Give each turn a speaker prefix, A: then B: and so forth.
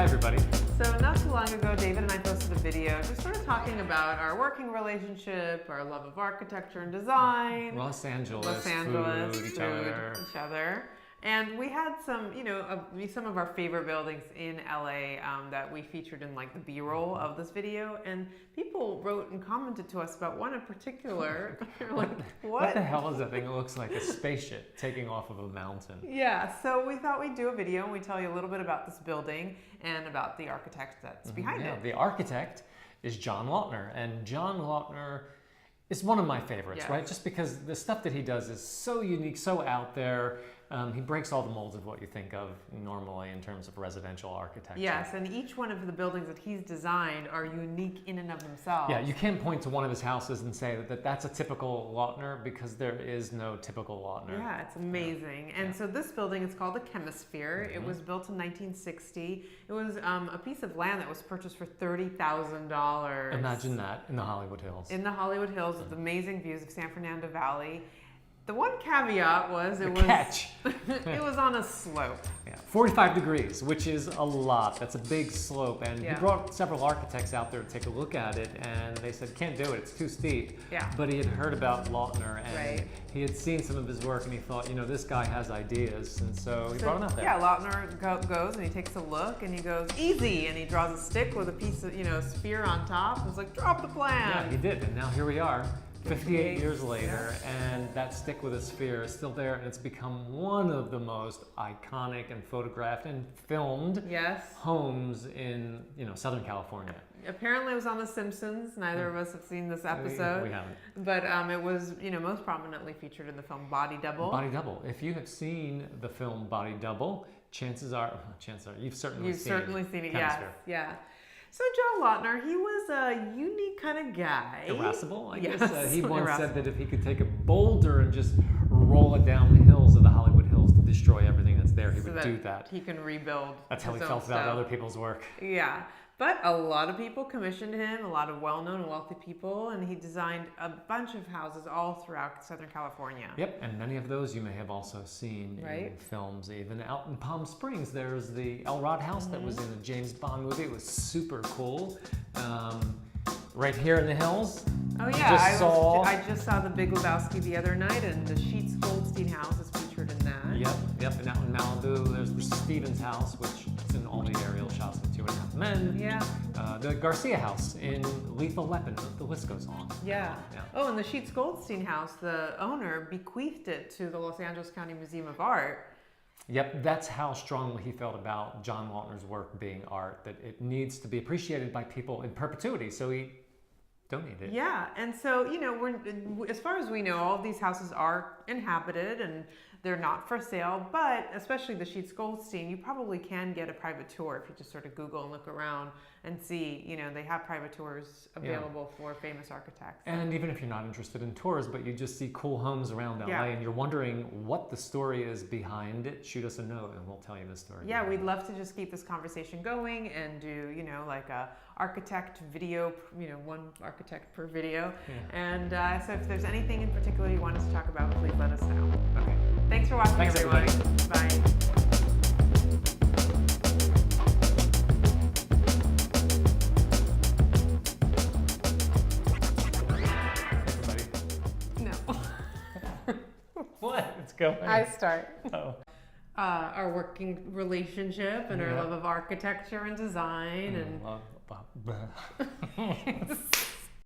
A: everybody.
B: So not too long ago, David and I posted a video just sort of talking about our working relationship, our love of architecture and design.
A: Los Angeles,
B: food,
A: each other.
B: And we had some, some of our favorite buildings in LA that we featured in like the B-roll of this video. And people wrote and commented to us about one in particular. Like,
A: what the hell is that thing? It looks like a spaceship taking off of a mountain.
B: Yeah, so we thought we'd do a video and we'd tell you a little bit about this building and about the architect that's behind it.
A: The architect is John Lautner, and John Lautner is one of my favorites, right? Just because the stuff that he does is so unique, so out there. He breaks all the molds of what you think of normally in terms of residential architecture.
B: Yes, and each one of the buildings that he's designed are unique in and of themselves.
A: Yeah, you can't point to one of his houses and say that that's a typical Lautner, because there is no typical Lautner.
B: Yeah, it's amazing. And so this building is called the Chemisphere. It was built in 1960. It was a piece of land that was purchased for $30,000.
A: Imagine that in the Hollywood Hills.
B: In the Hollywood Hills with amazing views of San Fernando Valley. The one caveat was it was on a slope.
A: Yeah, 45 degrees, which is a lot. That's a big slope. And he brought several architects out there to take a look at it, and they said, can't do it, it's too steep.
B: Yeah.
A: But he had heard about Lautner, and he had seen some of his work, and he thought, this guy has ideas, and so he brought him out there.
B: Yeah, Lautner goes and he takes a look, and he goes, easy, and he draws a stick with a piece of, sphere on top, and it's like, drop the plan.
A: Yeah, he did, and now here we are. 58 years later, and that stick with a sphere is still there, and it's become one of the most iconic and photographed and filmed homes in Southern California.
B: Apparently it was on The Simpsons. Neither of us have seen this episode.
A: We haven't.
B: But it was most prominently featured in the film Body Double.
A: Body Double. If you have seen the film Body Double, chances are you've certainly seen it.
B: Yes. Yeah. So John Lautner, he was a unique kind of guy.
A: Irascible, I guess. He once said that if he could take a boulder and just roll it down the hills of the Hollywood Hills to destroy everything that's there, he would do that.
B: He can rebuild.
A: That's how he felt about other people's work.
B: Yeah. But a lot of people commissioned him, a lot of well-known and wealthy people, and he designed a bunch of houses all throughout Southern California.
A: Yep, and many of those you may have also seen in films. Even out in Palm Springs, there's the Elrod house that was in a James Bond movie. It was super cool. Right here in the hills.
B: Oh yeah, I just saw The Big Lebowski the other night, and the sheats-goldstein house is featured in that.
A: Yep, and out in Malibu, there's the Stevens house, which is in all the aerial shots with 2.5 Men.
B: Yeah.
A: The Garcia house in Lethal Weapon. The list goes on.
B: Yeah. Oh, and the sheats-goldstein house, the owner bequeathed it to the Los Angeles County Museum of Art.
A: Yep, that's how strongly he felt about John Lautner's work being art, that it needs to be appreciated by people in perpetuity, so he donated it.
B: Yeah, and so, as far as we know, all of these houses are inhabited and they're not for sale, but especially the sheats-goldstein, you probably can get a private tour if you just sort of Google and look around and see, they have private tours available for famous architects.
A: And even if you're not interested in tours, but you just see cool homes around LA and you're wondering what the story is behind it, shoot us a note and we'll tell you the story.
B: Yeah, we'd love to just keep this conversation going and do, like a architect video, one architect per video. Yeah. And so if there's anything in particular you want us to talk about, please let us know.
A: Okay.
B: Thanks for watching, everyone.
A: Everybody.
B: Bye.
A: What? It's going.
B: I start.
A: Oh.
B: Our working relationship and our love of architecture and design and